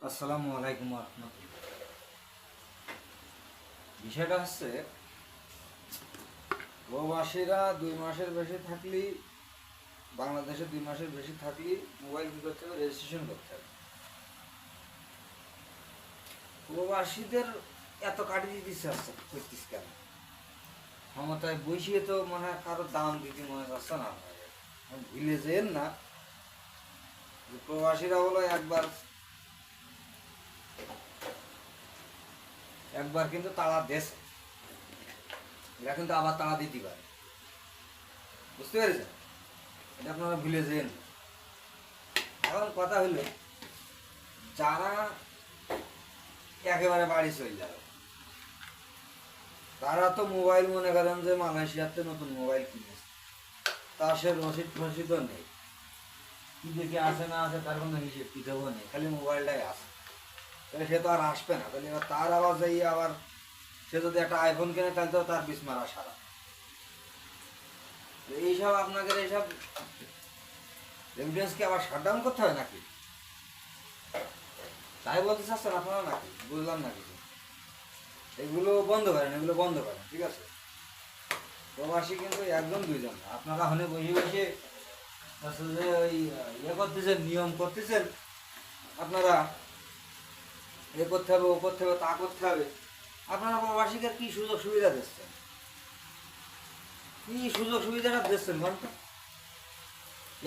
আসসালামু আলাইকুম রহমতুল্লাহ। বিষয়টা হচ্ছে প্রবাসীরা 2 মাসের বেশি থাকলেই, বাংলাদেশে 2 মাসের বেশি থাকলেই মোবাইল কী করতে হবে, রেজিস্ট্রেশন করতে হবে। প্রবাসীদের এত কাটিয়ে দিতে আসছে করতিস কেন? ক্ষমতায় বসিয়ে তো মনে হয় কারো দাম দিতে মনে যাচ্ছে না। ভুলে যেন না যে প্রবাসীরা হলো একবার একবার কিন্তু তাড়া দেশে, এরা কিন্তু আবার তাড়া দিতে পারে। বুঝতে পেরেছেন? এটা আপনারা ভুলে যেন। এখন কথা হলো, যারা একেবারে বাড়ি চলে যাবে তারা তো মোবাইল মনে করেন যে মালয়েশিয়াতে নতুন মোবাইল কিনেছে, তার সে রসিদ ফসিদও নেই, কি দেখে আসে না আসে তার কোনো হিসেব কিতাবও নেই, খালি মোবাইলটাই আসে। তাহলে সে তো আর আসবে না। তাহলে এবার তার আবার যাই আবার সে যদি একটা আইফোন কেনে তাহলে তো তার বিস্মারা সারা। এইসব আপনাদের এইসব রেমিটেন্সকে আবার শাটডাউন করতে হয় নাকি? তাই বলতে চাচ্ছেন আপনারা নাকি? বুঝলাম না কিছু। এগুলো বন্ধ করেন, এগুলো বন্ধ করেন, ঠিক আছে? প্রবাসী কিন্তু একজন দুইজন না। আপনারা হলে বসে বসে আসলে ওই ইয়ে করতেছেন, নিয়ম করতেছেন, আপনারা এ করতে হবে, ও করতে হবে, তা করতে হবে। আপনারা প্রবাসীকে কি সুযোগ সুবিধা দিচ্ছেন? কি সুযোগ সুবিধাটা দিচ্ছেন বলুন তো?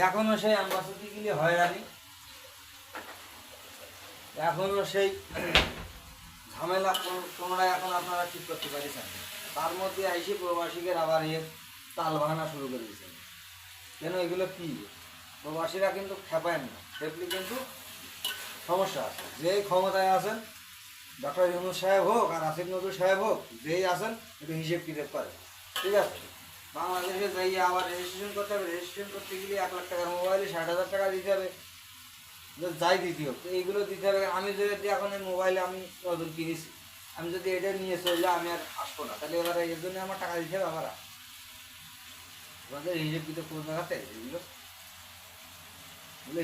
এখনো সেই অ্যাম্বাসিডি গেলে হয়রানি, এখনো সেই ঝামেলা পুনরায় এখন আপনারা ঠিক করতে পারছেন। তার মধ্যে আইসে প্রবাসীদের আবার এর তাল বাহানা শুরু করে দিয়েছেন। কেন? এগুলো কি? প্রবাসীরা কিন্তু খেপায় না, খেপলি কিন্তু সমস্যা আছে। যেই ক্ষমতায় আছেন, ডক্টর ইউনূস সাহেব হোক আর আসিফ নজরুল সাহেব হোক, যেই আছেন একটু হিসেব কিতাব করে, ঠিক আছে? বাংলাদেশে যাই আবার রেজিস্ট্রেশন করতে হবে, রেজিস্ট্রেশন করতে গেলে 1 লাখ টাকার মোবাইলে 60,000 টাকা দিতে হবে, যাই দিতে হোক। তো এইগুলো দিতে হবে। আমি যদি এখন এই মোবাইলে আমি নতুন কিনেছি, আমি যদি এটা নিয়ে চলে আমি আর আসবো না, তাহলে এবার এর জন্য আমার টাকা দিতে হবে আবার। আমাদের হিসেব কিতাব কোন জায়গাতে এগুলো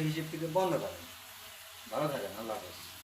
হিসেব কিতাব বন্ধ করেন। ভালো থাকেন, আল্লাহ হাফেজ।